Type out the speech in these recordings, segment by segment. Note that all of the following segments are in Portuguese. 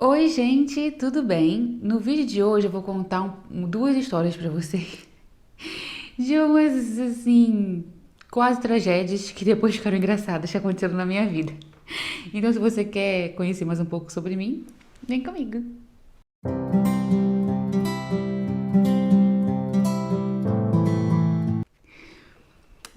Oi, gente, tudo bem? No vídeo de hoje eu vou contar duas histórias pra vocês de umas, assim, quase tragédias que depois ficaram engraçadas que aconteceram na minha vida. Então, se você quer conhecer mais um pouco sobre mim, vem comigo.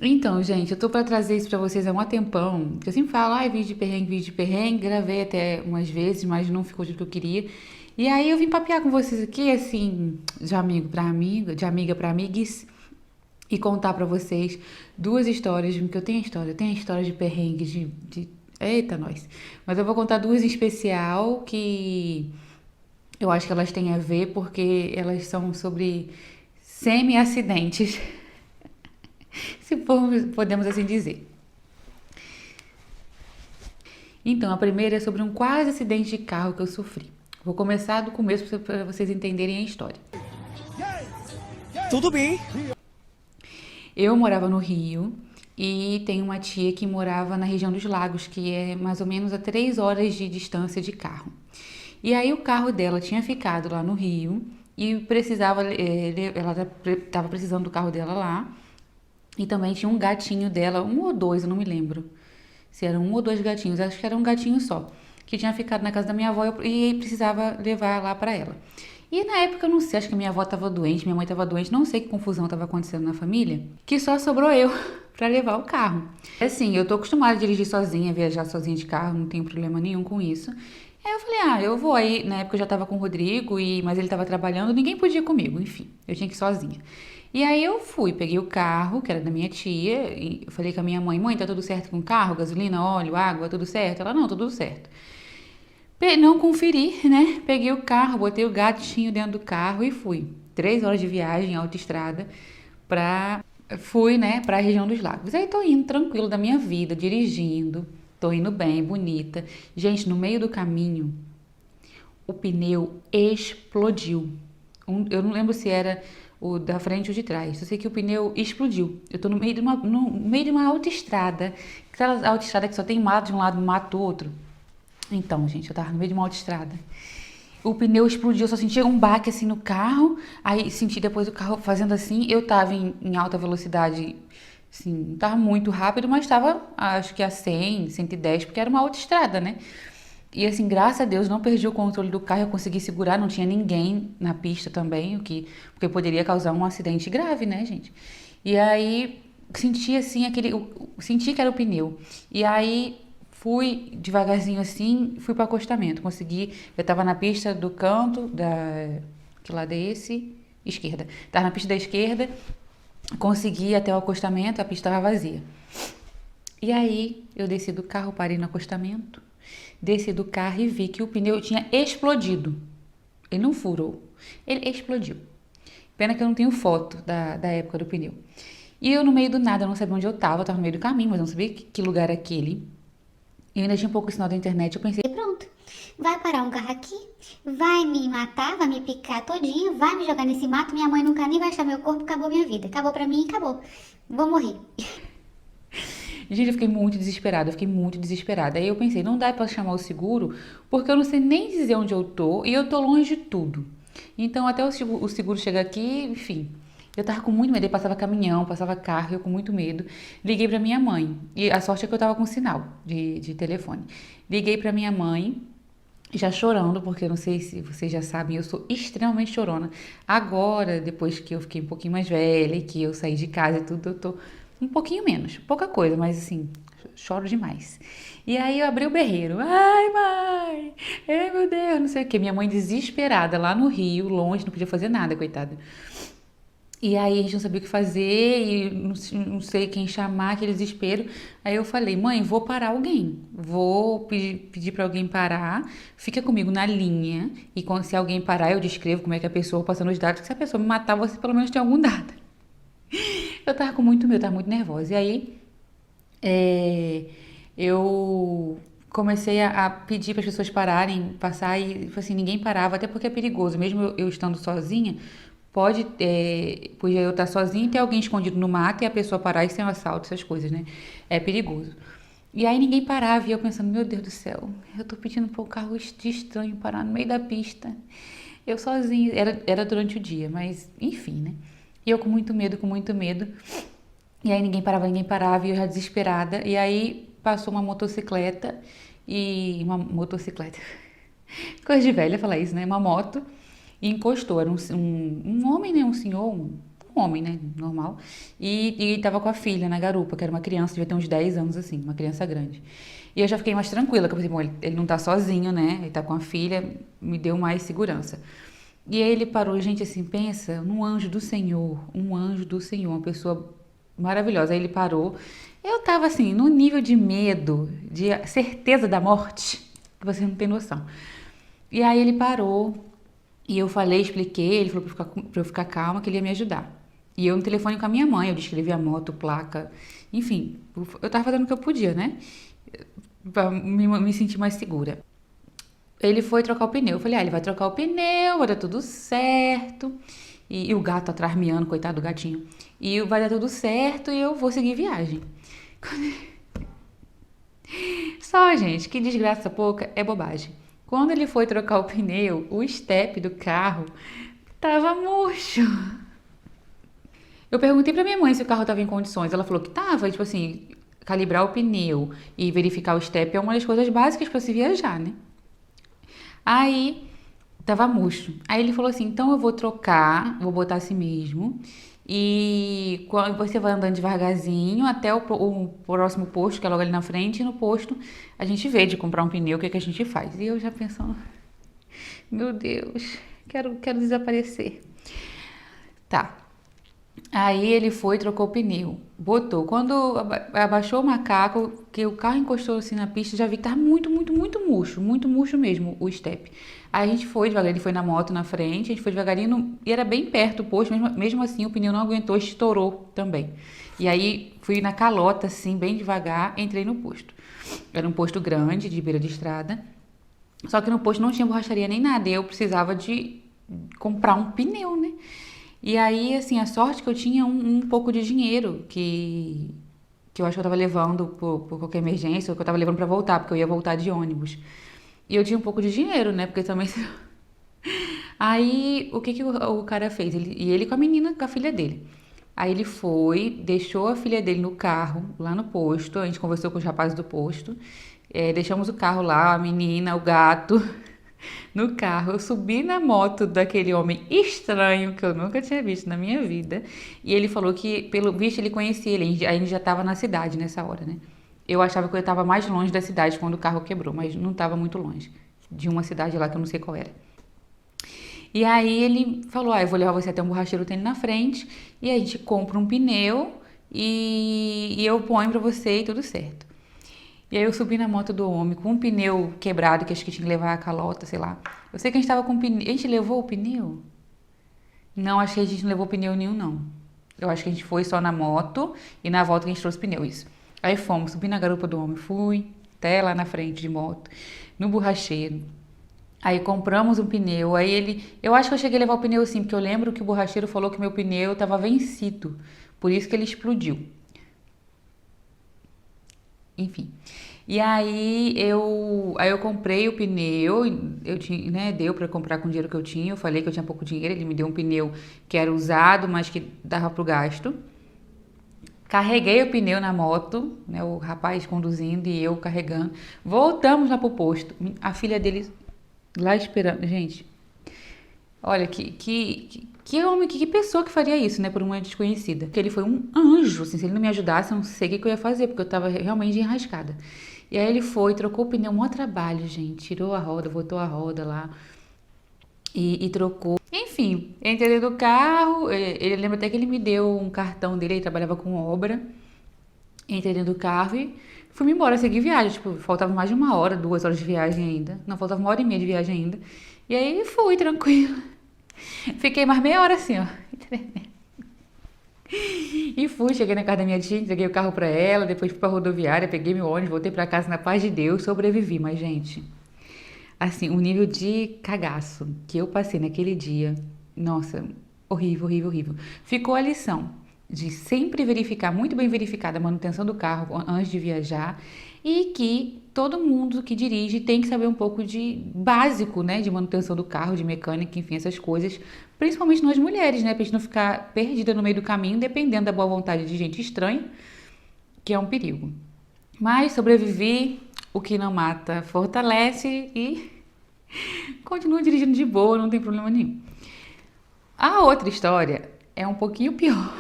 Então, gente, eu tô pra trazer isso pra vocês há um tempão. Que eu sempre falo, ai, vídeo de perrengue. Gravei até umas vezes, mas não ficou do jeito que eu queria. E aí eu vim papear com vocês aqui, assim, de amigo pra amiga, de amiga pra amigues. E contar pra vocês duas histórias, porque eu tenho a história de perrengue, Eita, nós. Mas eu vou contar duas em especial que eu acho que elas têm a ver porque elas são sobre semi-acidentes, se podemos assim dizer. Então, a primeira é sobre um quase acidente de carro que eu sofri. Vou começar do começo para vocês entenderem a história. Tudo bem. Eu morava no Rio e tenho uma tia que morava na região dos Lagos, que é mais ou menos a 3 horas de distância de carro. E aí o carro dela tinha ficado lá no Rio e precisava, ela estava precisando do carro dela lá. E também tinha um gatinho dela, um ou dois, eu não me lembro se eram um ou dois gatinhos, acho que era um gatinho só, que tinha ficado na casa da minha avó e precisava levar lá pra ela. E na época eu não sei, acho que minha avó tava doente, minha mãe tava doente, não sei que confusão tava acontecendo na família, que só sobrou eu pra levar o carro. Assim, eu tô acostumada a dirigir sozinha, viajar sozinha de carro, não tenho problema nenhum com isso. Aí eu falei, eu vou aí. Na época eu já tava com o Rodrigo, mas ele tava trabalhando, ninguém podia ir comigo, enfim, eu tinha que ir sozinha. E aí eu fui, peguei o carro, que era da minha tia, e eu falei com a minha mãe, mãe, tá tudo certo com o carro? Gasolina, óleo, água, tudo certo? Ela, não, tudo certo. Não conferi, né? Peguei o carro, botei o gatinho dentro do carro e fui. 3 horas de viagem, autoestrada, pra... Fui, né, pra região dos lagos. Aí tô indo tranquilo da minha vida, dirigindo, tô indo bem, bonita. Gente, no meio do caminho, o pneu explodiu. Eu não lembro se era o da frente ou de trás. Eu sei que o pneu explodiu. Eu tô no meio de uma autoestrada. Aquela autoestrada que só tem mato de um lado e mato do outro. Então, gente, eu tava no meio de uma autoestrada. O pneu explodiu, eu só senti um baque assim no carro. Aí senti depois o carro fazendo assim. Eu tava em alta velocidade, assim, não tava muito rápido, mas tava acho que a 100, 110, porque era uma autoestrada, né? E assim, graças a Deus, não perdi o controle do carro, eu consegui segurar, não tinha ninguém na pista também, porque poderia causar um acidente grave, né, gente? E aí senti assim senti que era o pneu. E aí fui devagarzinho assim, fui para acostamento, consegui, eu tava na pista do canto que lado é esse? Esquerda. Tava na pista da esquerda, consegui ir até o acostamento, a pista estava vazia. E aí eu desci do carro, parei no acostamento, desci do carro e vi que o pneu tinha explodido. Ele não furou, ele explodiu. Pena que eu não tenho foto da época do pneu. E eu no meio do nada, eu não sabia onde eu tava no meio do caminho, mas não sabia que lugar era aquele. Eu ainda tinha um pouco de sinal da internet, eu pensei, E pronto. Vai parar um carro aqui, vai me matar, vai me picar todinho, vai me jogar nesse mato, minha mãe nunca nem vai achar meu corpo, acabou minha vida. Acabou pra mim, acabou. Vou morrer. gente, eu fiquei muito desesperada, eu fiquei muito desesperada. Aí eu pensei, não dá pra chamar o seguro, porque eu não sei nem dizer onde eu tô e eu tô longe de tudo. Então, até o seguro chegar aqui, enfim. Eu tava com muito medo, aí passava caminhão, passava carro, eu com muito medo. Liguei pra minha mãe, e a sorte é que eu tava com sinal de telefone. Liguei pra minha mãe, já chorando, porque eu não sei se vocês já sabem, eu sou extremamente chorona. Agora, depois que eu fiquei um pouquinho mais velha e que eu saí de casa e tudo, eu tô um pouquinho menos, pouca coisa, mas assim, choro demais. E aí eu abri o berreiro. Ai, mãe! Ai, meu Deus, não sei o quê. Minha mãe desesperada lá no Rio, longe, não podia fazer nada, coitada. E aí a gente não sabia o que fazer e não sei quem chamar, aquele desespero. Aí eu falei, mãe, vou parar alguém. Vou pedir para alguém parar, fica comigo na linha. E se alguém parar, eu descrevo como é que a pessoa passando os dados. Que se a pessoa me matar, você pelo menos tem algum dado. Eu tava com muito medo, eu tava muito nervosa. E aí é, eu comecei a pedir para as pessoas pararem, passar e assim, ninguém parava, até porque é perigoso, mesmo eu estando sozinha, podia eu estar sozinha e ter alguém escondido no mato e a pessoa parar e ser um assalto, essas coisas, né? É perigoso. E aí ninguém parava e eu pensando, meu Deus do céu, eu tô pedindo para um carro de estranho parar no meio da pista. Eu sozinha, era durante o dia, mas enfim, né? E eu com muito medo, com muito medo. E aí ninguém parava, e eu já desesperada. E aí passou uma motocicleta e uma motocicleta. Coisa de velha falar isso, né? Uma moto e encostou. Era um homem, né? Um senhor, um homem, né? Normal. E tava com a filha na garupa, que era uma criança, devia ter uns 10 anos assim, uma criança grande. E eu já fiquei mais tranquila, que eu pensei, bom, ele não tá sozinho, né? Ele tá com a filha, me deu mais segurança. E aí ele parou, gente, assim, pensa num anjo do Senhor, um anjo do Senhor, uma pessoa maravilhosa. Aí ele parou. Eu tava assim, no nível de medo, de certeza da morte, que você não tem noção. E aí ele parou e eu falei, expliquei, ele falou pra eu ficar calma, que ele ia me ajudar. E eu no telefone com a minha mãe, eu descrevi a moto, placa, enfim, eu tava fazendo o que eu podia, né? Pra me sentir mais segura. Ele foi trocar o pneu. Eu falei, ele vai trocar o pneu, vai dar tudo certo. E o gato atrás miando, coitado do gatinho. E vai dar tudo certo e eu vou seguir viagem. Só, gente, que desgraça pouca é bobagem. Quando ele foi trocar o pneu, o step do carro tava murcho. Eu perguntei pra minha mãe se o carro tava em condições. Ela falou que tava, tipo assim, calibrar o pneu e verificar o step é uma das coisas básicas pra se viajar, né? Aí tava murcho. Aí ele falou assim: então eu vou trocar, vou botar assim mesmo. E quando você vai andando devagarzinho até o próximo posto, que é logo ali na frente, e no posto a gente vê de comprar um pneu, o que, é que a gente faz. E eu já pensando, meu Deus, quero desaparecer. Tá. Aí ele foi, trocou o pneu, botou. Quando abaixou o macaco, que o carro encostou assim na pista, já vi que tava muito murcho mesmo o step. Aí a gente foi devagar, ele foi na moto na frente, a gente foi devagarinho, e era bem perto o posto, mesmo assim o pneu não aguentou, estourou também. E aí fui na calota, assim, bem devagar, entrei no posto. Era um posto grande, de beira de estrada, só que no posto não tinha borracharia nem nada, e eu precisava de comprar um pneu, né? E aí, assim, a sorte que eu tinha um pouco de dinheiro que eu acho que eu tava levando por qualquer emergência, ou que eu tava levando pra voltar, porque eu ia voltar de ônibus. E eu tinha um pouco de dinheiro, né? Porque também. Aí, o que que o cara fez? E ele com a menina, com a filha dele. Aí ele foi, deixou a filha dele no carro, lá no posto. A gente conversou com os rapazes do posto. Deixamos o carro lá, a menina, o gato, no carro. Eu subi na moto daquele homem estranho que eu nunca tinha visto na minha vida. E ele falou que, pelo visto, ele conhecia ele. A gente já estava na cidade nessa hora, né? Eu achava que eu estava mais longe da cidade quando o carro quebrou, mas não estava muito longe. De uma cidade lá que eu não sei qual era. E aí ele falou, eu vou levar você até um borracheiro, tem ele na frente. E aí a gente compra um pneu e eu ponho pra você e tudo certo. E aí eu subi na moto do homem com um pneu quebrado, que acho que tinha que levar a calota, sei lá. Eu sei que a gente tava com pneu. A gente levou o pneu? Não, acho que a gente não levou pneu nenhum, não. Eu acho que a gente foi só na moto e na volta que a gente trouxe pneu, isso. Aí fomos, subi na garupa do homem, fui até lá na frente de moto, no borracheiro. Aí compramos um pneu, aí eu acho que eu cheguei a levar o pneu sim, porque eu lembro que o borracheiro falou que meu pneu tava vencido, por isso que ele explodiu. Enfim. E aí eu comprei o pneu, eu tinha, né, deu para comprar com o dinheiro que eu tinha. Eu falei que eu tinha pouco dinheiro, ele me deu um pneu que era usado, mas que dava pro gasto. Carreguei o pneu na moto, né, o rapaz conduzindo e eu carregando. Voltamos lá pro posto. A filha dele lá esperando. Gente, olha que homem, que pessoa que faria isso, né, por uma desconhecida. Porque ele foi um anjo, assim, se ele não me ajudasse, eu não sei o que eu ia fazer, porque eu tava realmente enrascada. E aí ele foi, trocou o pneu, maior trabalho, gente. Tirou a roda, botou a roda lá e trocou. Enfim, entrei dentro do carro, ele lembra até que ele me deu um cartão dele, ele trabalhava com obra. Entrei dentro do carro e fui-me embora, segui viagem. Tipo, faltava mais de uma hora, 2 horas de viagem ainda. Não, faltava 1 hora e meia de viagem ainda. E aí fui, tranquilo. Fiquei mais meia hora assim, ó. E fui, cheguei na casa da minha tia, entreguei o carro pra ela, depois fui pra rodoviária, peguei meu ônibus, voltei pra casa na paz de Deus, sobrevivi. Mas, gente, assim, o nível de cagaço que eu passei naquele dia, nossa, horrível, horrível, horrível. Ficou a lição de sempre verificar, muito bem verificada a manutenção do carro antes de viajar e que todo mundo que dirige tem que saber um pouco de básico, né, de manutenção do carro, de mecânica, enfim, essas coisas, principalmente nós mulheres, né, pra gente não ficar perdida no meio do caminho, dependendo da boa vontade de gente estranha, que é um perigo. Mas sobrevivi, o que não mata fortalece e continuo dirigindo de boa, não tem problema nenhum. A outra história é um pouquinho pior.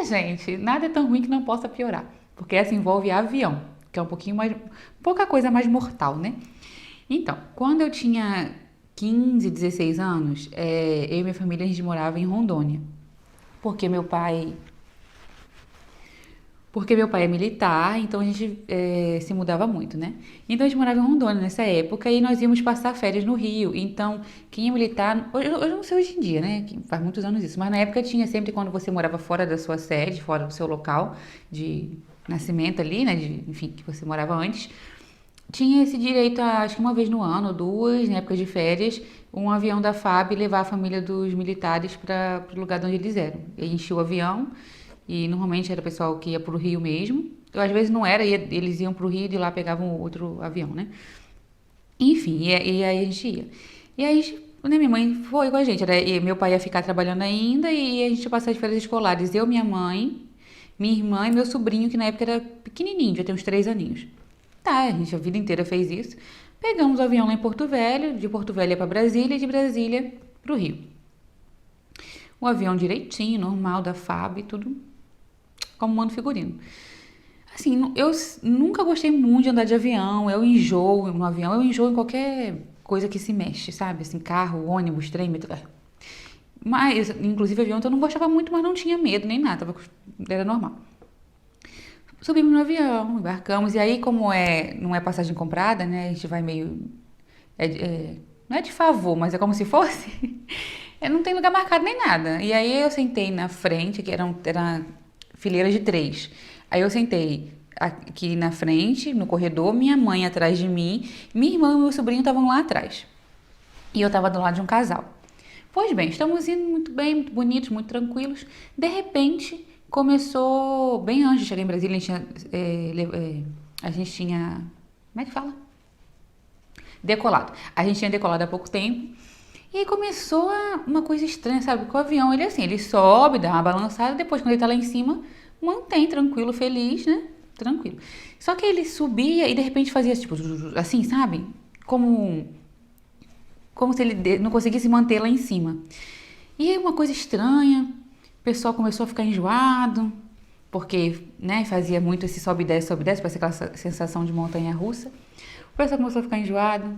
Gente, nada é tão ruim que não possa piorar, porque essa envolve avião, que é um pouquinho mais, pouca coisa mais mortal, né? Então, quando eu tinha 15, 16 anos, eu e minha família, a gente morava em Rondônia, porque meu pai porque meu pai é militar, então a gente se mudava muito, né? Então a gente morava em Rondônia nessa época e nós íamos passar férias no Rio. Então, quem é militar, eu não sei hoje em dia, né? Faz muitos anos isso, mas na época tinha sempre quando você morava fora da sua sede, fora do seu local de nascimento ali, né? Enfim, que você morava antes, tinha esse direito a, acho que uma vez no ano, ou duas, na época de férias, um avião da FAB levar a família dos militares para o lugar de onde eles eram. E enchia o avião. E normalmente era o pessoal que ia pro Rio mesmo. Eu, às vezes não era, eles iam pro Rio e de lá pegavam outro avião, né? Enfim, e aí a gente ia. E aí, né, minha mãe foi com a gente. E meu pai ia ficar trabalhando ainda e a gente ia passar as férias escolares. Eu, minha mãe, minha irmã e meu sobrinho, que na época era pequenininho, já tem uns 3 aninhos. Tá, a gente a vida inteira fez isso. Pegamos o avião lá em Porto Velho, de Porto Velho para Brasília e de Brasília pro Rio. O avião direitinho, normal, da FAB, tudo como mando figurino. Assim, eu nunca gostei muito de andar de avião, eu enjoo no avião, eu enjoo em qualquer coisa que se mexe, sabe? Assim, carro, ônibus, trem, metrô. Mas, inclusive avião, então eu não gostava muito, mas não tinha medo nem nada, era normal. Subimos no avião, embarcamos, e aí como não é passagem comprada, né? A gente vai meio... não é de favor, mas é como se fosse. Não tem lugar marcado nem nada. E aí eu sentei na frente, que era fileira de 3. Aí eu sentei aqui na frente, no corredor, minha mãe atrás de mim, minha irmã e meu sobrinho estavam lá atrás. E eu estava do lado de um casal. Pois bem, estamos indo muito bem, muito bonitos, muito tranquilos. De repente, começou, bem antes de chegar em Brasília, a gente tinha, como é que fala? Decolado. A gente tinha decolado há pouco tempo. E aí começou uma coisa estranha, sabe? Porque o avião, ele assim, ele sobe, dá uma balançada, depois quando ele tá lá em cima, mantém tranquilo, feliz, né? Tranquilo. Só que ele subia e de repente fazia tipo assim, sabe? Como se ele não conseguisse manter lá em cima. E aí uma coisa estranha, o pessoal começou a ficar enjoado, porque, né, fazia muito esse sobe e desce, parece aquela sensação de montanha-russa. O pessoal começou a ficar enjoado.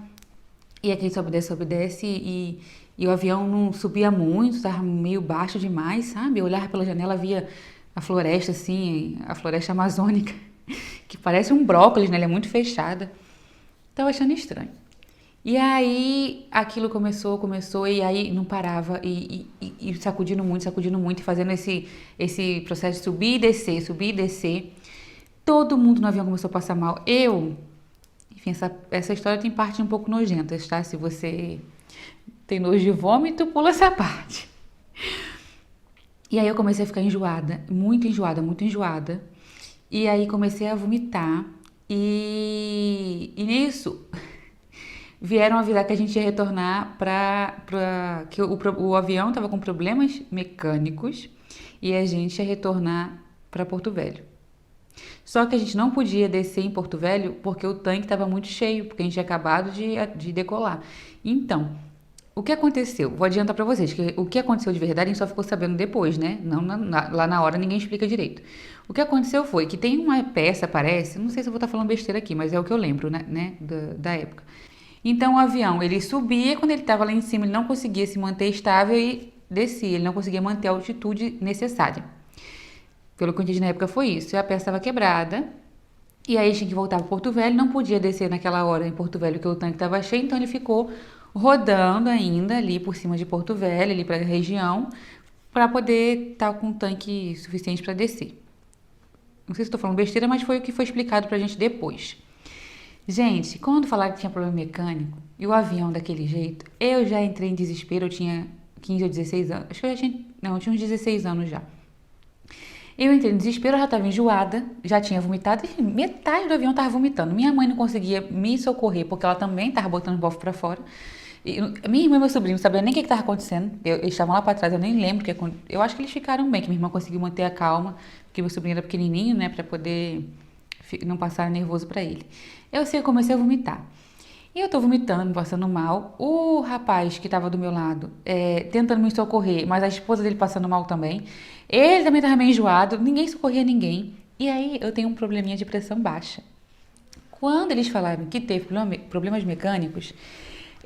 E aquele sobe e desce, e o avião não subia muito, estava meio baixo demais, sabe? Eu olhava pela janela, via a floresta, assim, a floresta amazônica, que parece um brócolis, né? Ela é muito fechada. Tava achando estranho. E aí, aquilo começou, e aí não parava, e sacudindo muito, e fazendo esse processo de subir e descer. Todo mundo no avião começou a passar mal. Enfim, essa história tem parte um pouco nojentas, tá? Se você tem nojo de vômito, pula essa parte. E aí eu comecei a ficar enjoada, muito enjoada, muito enjoada. E aí comecei a vomitar. E nisso vieram avisar que a gente ia retornar que o avião estava com problemas mecânicos e a gente ia retornar para Porto Velho. Só que a gente não podia descer em Porto Velho porque o tanque estava muito cheio, porque a gente tinha acabado de decolar. Então, o que aconteceu? Vou adiantar para vocês que o que aconteceu de verdade a gente só ficou sabendo depois, né? Não lá na hora ninguém explica direito. O que aconteceu foi que tem uma peça, parece, não sei se eu vou estar falando besteira aqui, mas é o que eu lembro, né, da época. Então o avião, ele subia, quando ele estava lá em cima, ele não conseguia se manter estável e descia, ele não conseguia manter a altitude necessária. Pelo que eu entendi na época foi isso. E a peça estava quebrada. E aí tinha que voltar para Porto Velho. Não podia descer naquela hora em Porto Velho, porque o tanque estava cheio. Então ele ficou rodando ainda ali por cima de Porto Velho, ali para a região, para poder estar com um tanque suficiente para descer. Não sei se estou falando besteira, mas foi o que foi explicado para a gente depois. Gente, quando falaram que tinha problema mecânico e o avião daquele jeito, eu já entrei em desespero. Eu tinha 15 ou 16 anos. Acho que eu já tinha... Não, eu tinha uns 16 anos já. Eu entrei em desespero, eu já estava enjoada, já tinha vomitado, e metade do avião estava vomitando. Minha mãe não conseguia me socorrer, porque ela também estava botando o bofo para fora. E minha irmã e meu sobrinho não sabiam nem o que estava acontecendo. Eles estavam lá para trás, eu nem lembro o que aconteceu. Eu acho que eles ficaram bem, que minha irmã conseguiu manter a calma, porque meu sobrinho era pequenininho, né, para poder não passar nervoso para ele. Eu sei que eu comecei a vomitar. E eu tô vomitando, passando mal. O rapaz que tava do meu lado, tentando me socorrer, mas a esposa dele passando mal também. Ele também tava meio enjoado, ninguém socorria ninguém. E aí eu tenho um probleminha de pressão baixa. Quando eles falaram que teve problemas mecânicos,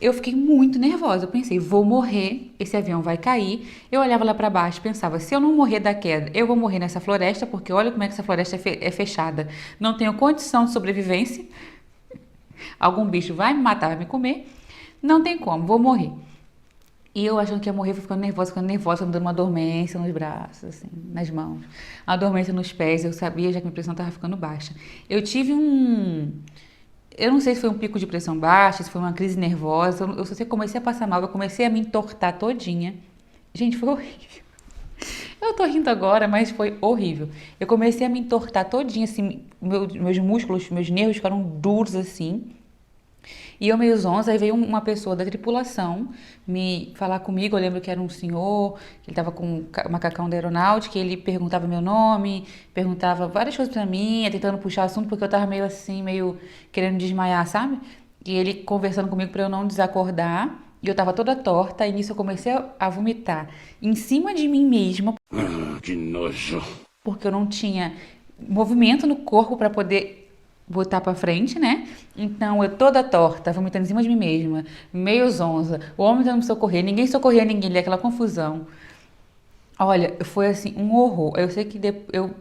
eu fiquei muito nervosa. Eu pensei, vou morrer, esse avião vai cair. Eu olhava lá para baixo, pensava, se eu não morrer da queda, eu vou morrer nessa floresta, porque olha como é que essa floresta é fechada. Não tenho condição de sobrevivência. Algum bicho vai me matar, vai me comer. Não tem como, vou morrer. E eu achando que ia morrer, fui ficando nervosa, me dando uma dormência nos braços, assim, nas mãos. Uma dormência nos pés, eu sabia já que minha pressão estava ficando baixa. Eu tive eu não sei se foi um pico de pressão baixa, se foi uma crise nervosa, eu só sei que comecei a passar mal, eu comecei a me entortar todinha. Gente, foi horrível. Eu tô rindo agora, mas foi horrível. Eu comecei a me entortar todinha, assim, meus músculos, meus nervos ficaram duros, assim. E eu meio zonza, aí veio uma pessoa da tripulação me falar comigo. Eu lembro que era um senhor, que ele tava com um macacão da aeronáutica, ele perguntava meu nome, perguntava várias coisas pra mim, tentando puxar assunto, porque eu tava meio assim, meio querendo desmaiar, sabe? E ele conversando comigo pra eu não desacordar. E eu tava toda torta, e nisso eu comecei a vomitar em cima de mim mesma. Que nojo. Porque eu não tinha movimento no corpo pra poder botar pra frente, né? Então eu toda torta, vomitando em cima de mim mesma, meio zonza, o homem tentando me socorrer, ninguém socorria ninguém, aquela confusão. Olha, foi assim, um horror. Eu sei que eu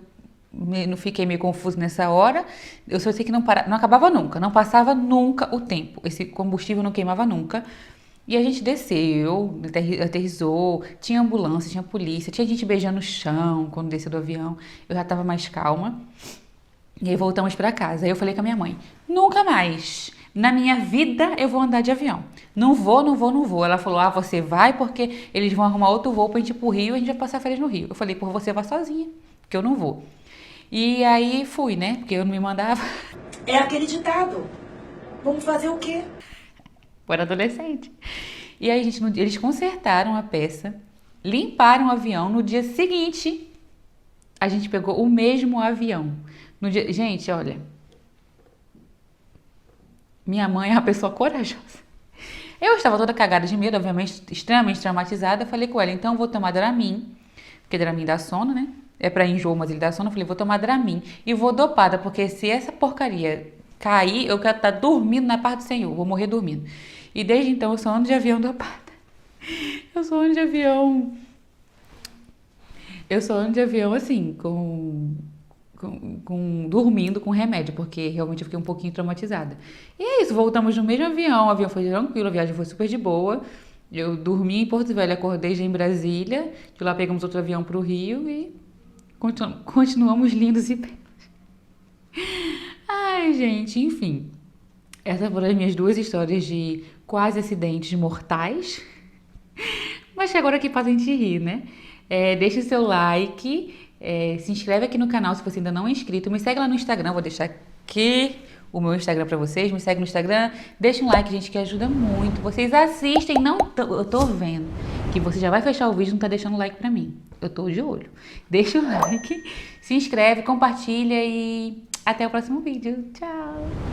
não fiquei meio confuso nessa hora. Eu só sei que não acabava nunca, não passava nunca o tempo. Esse combustível não queimava nunca. E a gente desceu, aterrissou, tinha ambulância, tinha polícia, tinha gente beijando no chão quando desceu do avião. Eu já tava mais calma. E aí voltamos pra casa. Aí eu falei com a minha mãe, nunca mais na minha vida eu vou andar de avião. Não vou, não vou, não vou. Ela falou, você vai porque eles vão arrumar outro voo pra gente ir pro Rio e a gente vai passar férias no Rio. Eu falei, por você vai sozinha, porque eu não vou. E aí fui, né? Porque eu não me mandava. É aquele ditado. Vamos fazer o quê? Eu era adolescente. E aí, eles consertaram a peça, limparam o avião. No dia seguinte, a gente pegou o mesmo avião. Gente, olha, minha mãe é uma pessoa corajosa. Eu estava toda cagada de medo, obviamente, extremamente traumatizada. Eu falei com ela, então eu vou tomar Dramin, porque Dramin dá sono, né? É pra enjoo, mas ele dá sono. Eu falei, vou tomar Dramin e vou dopada, porque se essa porcaria cair, eu quero estar dormindo na paz do Senhor, vou morrer dormindo. E desde então eu só ando de avião dopada. Eu só ando de avião. Eu só ando de avião assim, dormindo com remédio, porque realmente eu fiquei um pouquinho traumatizada. E é isso, voltamos no mesmo avião, o avião foi tranquilo, a viagem foi super de boa. Eu dormi em Porto Velho, acordei já em Brasília, de lá pegamos outro avião pro Rio e continuamos lindos e belos. Ai, gente, enfim. Essas foram as minhas duas histórias de quase acidentes mortais, mas que agora que fazem a gente rir, né? Deixa o seu like, se inscreve aqui no canal se você ainda não é inscrito, me segue lá no Instagram, vou deixar aqui o meu Instagram pra vocês, me segue no Instagram, deixa um like, gente, que ajuda muito. Vocês assistem, eu tô vendo que você já vai fechar o vídeo e não tá deixando like pra mim. Eu tô de olho. Deixa o like, se inscreve, compartilha e até o próximo vídeo. Tchau!